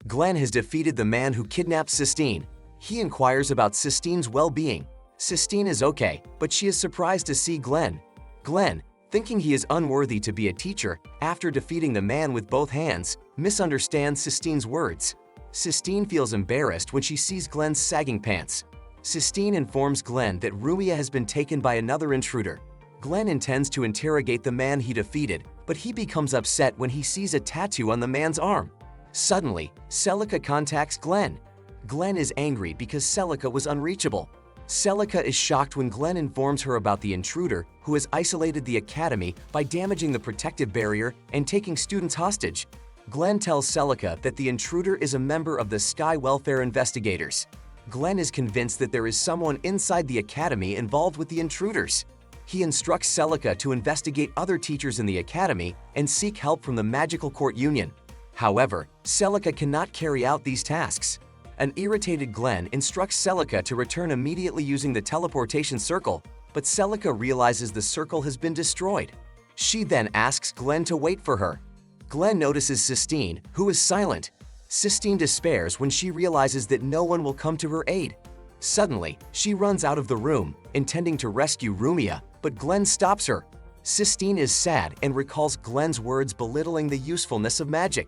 Glenn has defeated the man who kidnapped Sistine. He inquires about Sistine's well-being. Sistine is okay, but she is surprised to see Glenn. Glenn, thinking he is unworthy to be a teacher after defeating the man with both hands, misunderstands Sistine's words. Sistine feels embarrassed when she sees Glenn's sagging pants. Sistine informs Glenn that Rumia has been taken by another intruder. Glenn intends to interrogate the man he defeated, but he becomes upset when he sees a tattoo on the man's arm. Suddenly, Celica contacts Glenn. Glenn is angry because Celica was unreachable. Celica is shocked when Glenn informs her about the intruder who has isolated the academy by damaging the protective barrier and taking students hostage. Glenn tells Celica that the intruder is a member of the Sky Welfare Investigators. Glenn is convinced that there is someone inside the academy involved with the intruders. He instructs Celica to investigate other teachers in the academy and seek help from the Magical Court Union. However, Celica cannot carry out these tasks. An irritated Glenn instructs Celica to return immediately using the teleportation circle, but Celica realizes the circle has been destroyed. She then asks Glenn to wait for her. Glenn notices Sistine, who is silent. Sistine despairs when she realizes that no one will come to her aid. Suddenly, she runs out of the room, intending to rescue Rumia, but Glenn stops her. Sistine is sad and recalls Glenn's words belittling the usefulness of magic.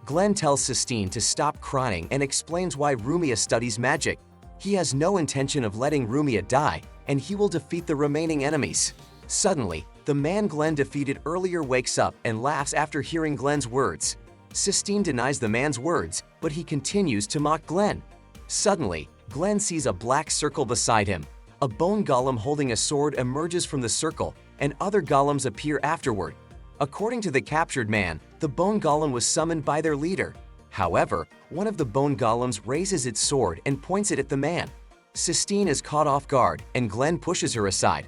Glenn tells Sistine to stop crying and explains why Rumia studies magic. He has no intention of letting Rumia die, and he will defeat the remaining enemies. Suddenly, the man Glenn defeated earlier wakes up and laughs after hearing Glenn's words. Sistine denies the man's words, but he continues to mock Glenn. Suddenly, Glenn sees a black circle beside him. A bone golem holding a sword emerges from the circle, and other golems appear afterward. According to the captured man, the bone golem was summoned by their leader. However, one of the bone golems raises its sword and points it at the man. Sistine is caught off guard, and Glenn pushes her aside.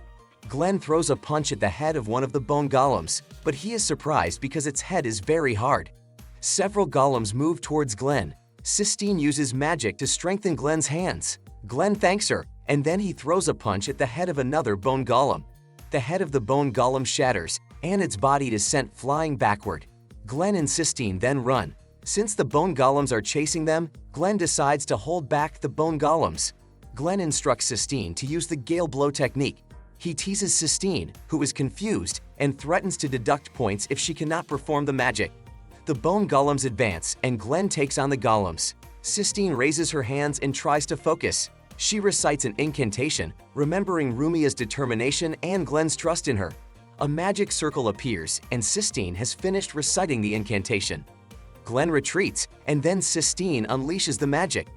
Glenn throws a punch at the head of one of the bone golems, but he is surprised because its head is very hard. Several golems move towards Glenn. Sistine uses magic to strengthen Glenn's hands. Glenn thanks her, and then he throws a punch at the head of another bone golem. The head of the bone golem shatters, and its body is sent flying backward. Glenn and Sistine then run. Since the bone golems are chasing them, Glenn decides to hold back the bone golems. Glenn instructs Sistine to use the Gale Blow technique. He teases Sistine, who is confused, and threatens to deduct points if she cannot perform the magic. The bone golems advance, and Glenn takes on the golems. Sistine raises her hands and tries to focus. She recites an incantation, remembering Rumia's determination and Glenn's trust in her. A magic circle appears, and Sistine has finished reciting the incantation. Glenn retreats, and then Sistine unleashes the magic.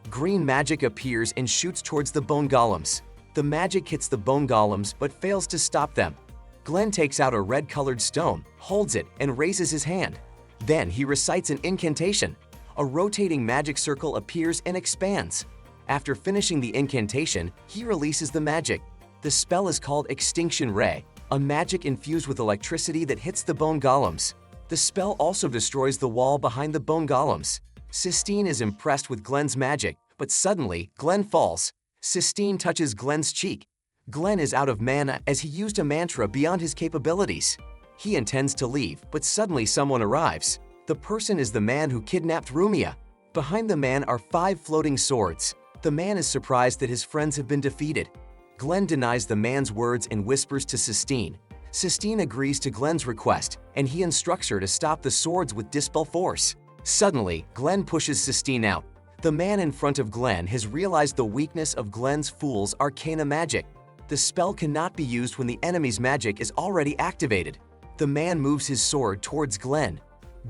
Green magic appears and shoots towards the bone golems. The magic hits the bone golems but fails to stop them. Glenn takes out a red-colored stone, holds it, and raises his hand. Then he recites an incantation. A rotating magic circle appears and expands. After finishing the incantation, he releases the magic. The spell is called Extinction Ray, a magic infused with electricity that hits the bone golems. The spell also destroys the wall behind the bone golems. Sistine is impressed with Glenn's magic, but suddenly, Glenn falls. Sistine touches Glenn's cheek. Glenn is out of mana as he used a mantra beyond his capabilities. He intends to leave, but suddenly someone arrives. The person is the man who kidnapped Rumia. Behind the man are 5 floating swords. The man is surprised that his friends have been defeated. Glenn denies the man's words and whispers to Sistine. Sistine agrees to Glenn's request, and he instructs her to stop the swords with Dispel Force. Suddenly, Glenn pushes Sistine out. The man in front of Glenn has realized the weakness of Glenn's Fool's Arcana magic. The spell cannot be used when the enemy's magic is already activated. The man moves his sword towards Glenn.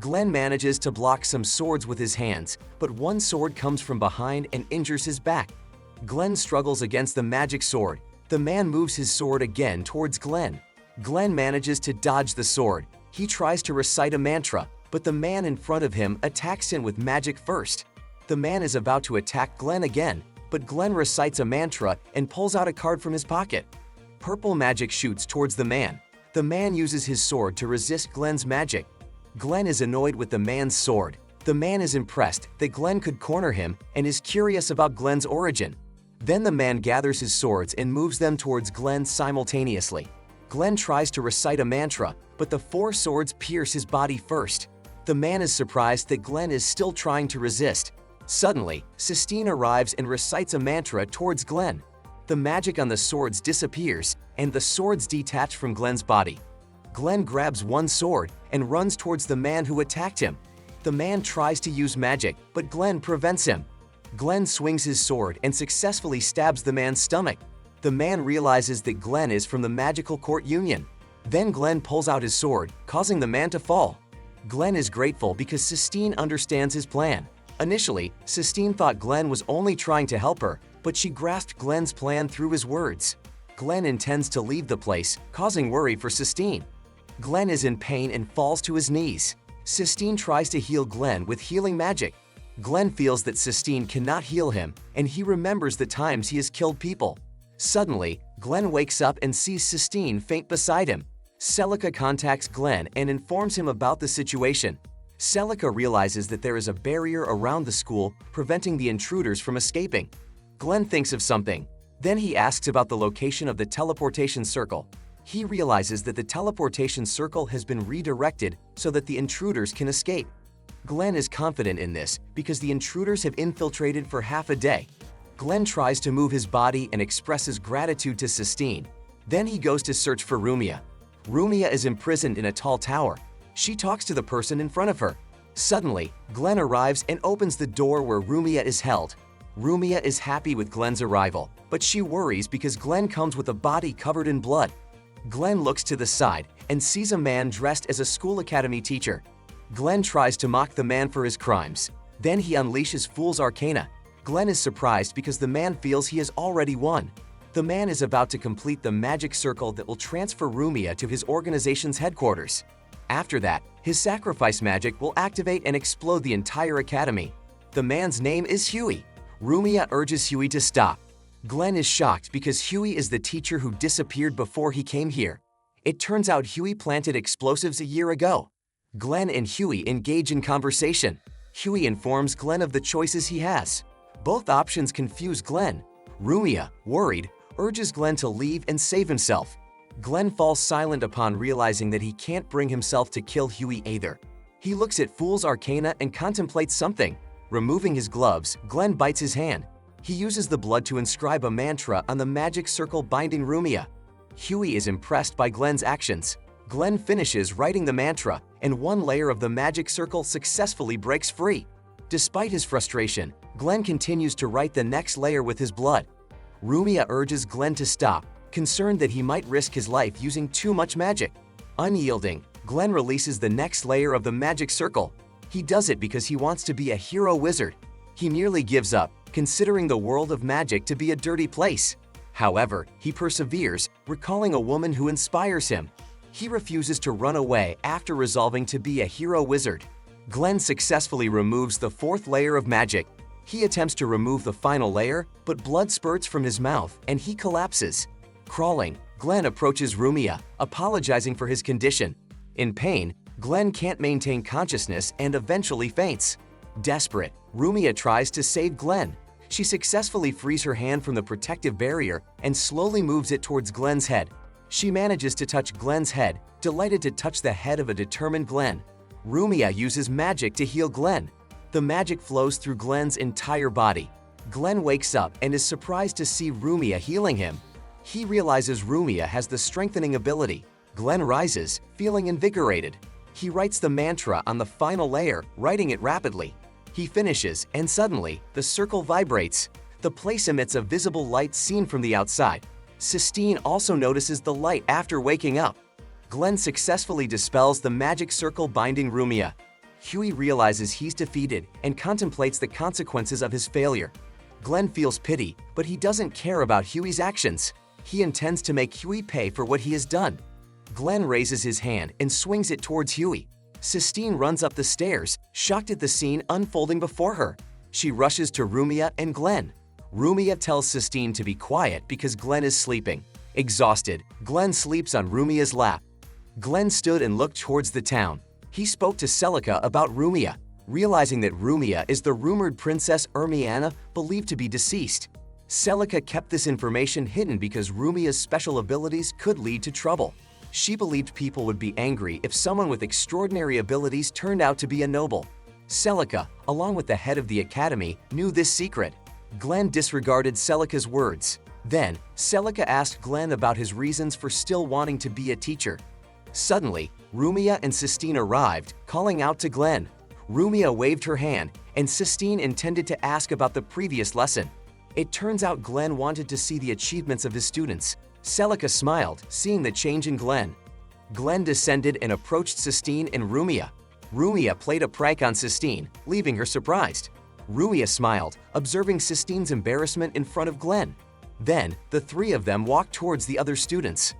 Glenn manages to block some swords with his hands, but one sword comes from behind and injures his back. Glenn struggles against the magic sword. The man moves his sword again towards Glenn. Glenn manages to dodge the sword. He tries to recite a mantra, but the man in front of him attacks him with magic first. The man is about to attack Glenn again, but Glenn recites a mantra and pulls out a card from his pocket. Purple magic shoots towards the man. The man uses his sword to resist Glenn's magic. Glenn is annoyed with the man's sword. The man is impressed that Glenn could corner him and is curious about Glenn's origin. Then the man gathers his swords and moves them towards Glenn simultaneously. Glenn tries to recite a mantra, but the 4 swords pierce his body first. The man is surprised that Glenn is still trying to resist. Suddenly, Sistine arrives and recites a mantra towards Glenn. The magic on the swords disappears, and the swords detach from Glenn's body. Glenn grabs one sword and runs towards the man who attacked him. The man tries to use magic, but Glenn prevents him. Glenn swings his sword and successfully stabs the man's stomach. The man realizes that Glenn is from the Magical Court Union. Then Glenn pulls out his sword, causing the man to fall. Glenn is grateful because Sistine understands his plan. Initially, Sistine thought Glenn was only trying to help her, but she grasped Glenn's plan through his words. Glenn intends to leave the place, causing worry for Sistine. Glenn is in pain and falls to his knees. Sistine tries to heal Glenn with healing magic. Glenn feels that Sistine cannot heal him, and he remembers the times he has killed people. Suddenly, Glenn wakes up and sees Sistine faint beside him. Celica contacts Glenn and informs him about the situation. Celica realizes that there is a barrier around the school preventing the intruders from escaping. Glenn thinks of something. Then he asks about the location of the teleportation circle. He realizes that the teleportation circle has been redirected so that the intruders can escape. Glenn is confident in this because the intruders have infiltrated for half a day. Glenn tries to move his body and expresses gratitude to Sistine. Then he goes to search for Rumia. Rumia is imprisoned in a tall tower. She talks to the person in front of her. Suddenly, Glenn arrives and opens the door where Rumia is held. Rumia is happy with Glenn's arrival, but she worries because Glenn comes with a body covered in blood. Glenn looks to the side and sees a man dressed as a school academy teacher. Glenn tries to mock the man for his crimes. Then he unleashes Fool's Arcana. Glenn is surprised because the man feels he has already won. The man is about to complete the magic circle that will transfer Rumia to his organization's headquarters. After that, his sacrifice magic will activate and explode the entire academy. The man's name is Huey. Rumia urges Huey to stop. Glenn is shocked because Huey is the teacher who disappeared before he came here. It turns out Huey planted explosives a year ago. Glenn and Huey engage in conversation. Huey informs Glenn of the choices he has. Both options confuse Glenn. Rumia, worried, urges Glenn to leave and save himself. Glenn falls silent upon realizing that he can't bring himself to kill Huey either. He looks at Fool's Arcana and contemplates something. Removing his gloves, Glenn bites his hand. He uses the blood to inscribe a mantra on the magic circle binding Rumia. Huey is impressed by Glenn's actions. Glenn finishes writing the mantra, and one layer of the magic circle successfully breaks free. Despite his frustration, Glenn continues to write the next layer with his blood. Rumia urges Glenn to stop, concerned that he might risk his life using too much magic. Unyielding, Glenn releases the next layer of the magic circle. He does it because he wants to be a hero wizard. He nearly gives up, considering the world of magic to be a dirty place. However, he perseveres, recalling a woman who inspires him. He refuses to run away after resolving to be a hero wizard. Glenn successfully removes the fourth layer of magic. He attempts to remove the final layer, but blood spurts from his mouth and he collapses. Crawling, Glenn approaches Rumia, apologizing for his condition. In pain, Glenn can't maintain consciousness and eventually faints. Desperate, Rumia tries to save Glenn. She successfully frees her hand from the protective barrier and slowly moves it towards Glenn's head. She manages to touch Glenn's head, delighted to touch the head of a determined Glenn. Rumia uses magic to heal Glenn. The magic flows through Glenn's entire body. Glenn wakes up and is surprised to see Rumia healing him. He realizes Rumia has the strengthening ability. Glenn rises, feeling invigorated. He writes the mantra on the final layer, writing it rapidly. He finishes, and suddenly, the circle vibrates. The place emits a visible light seen from the outside. Sistine also notices the light after waking up. Glenn successfully dispels the magic circle binding Rumia. Huey realizes he's defeated and contemplates the consequences of his failure. Glenn feels pity, but he doesn't care about Huey's actions. He intends to make Huey pay for what he has done. Glenn raises his hand and swings it towards Huey. Sistine runs up the stairs, shocked at the scene unfolding before her. She rushes to Rumia and Glenn. Rumia tells Sistine to be quiet because Glenn is sleeping. Exhausted, Glenn sleeps on Rumia's lap. Glenn stood and looked towards the town. He spoke to Celica about Rumia, realizing that Rumia is the rumored Princess Ermiana believed to be deceased. Celica kept this information hidden because Rumia's special abilities could lead to trouble. She believed people would be angry if someone with extraordinary abilities turned out to be a noble. Celica, along with the head of the academy, knew this secret. Glenn disregarded Celica's words. Then, Celica asked Glenn about his reasons for still wanting to be a teacher. Suddenly, Rumia and Sistine arrived, calling out to Glenn. Rumia waved her hand, and Sistine intended to ask about the previous lesson. It turns out Glenn wanted to see the achievements of his students. Celica smiled, seeing the change in Glenn. Glenn descended and approached Sistine and Rumia. Rumia played a prank on Sistine, leaving her surprised. Rumia smiled, observing Sistine's embarrassment in front of Glenn. Then, the three of them walked towards the other students.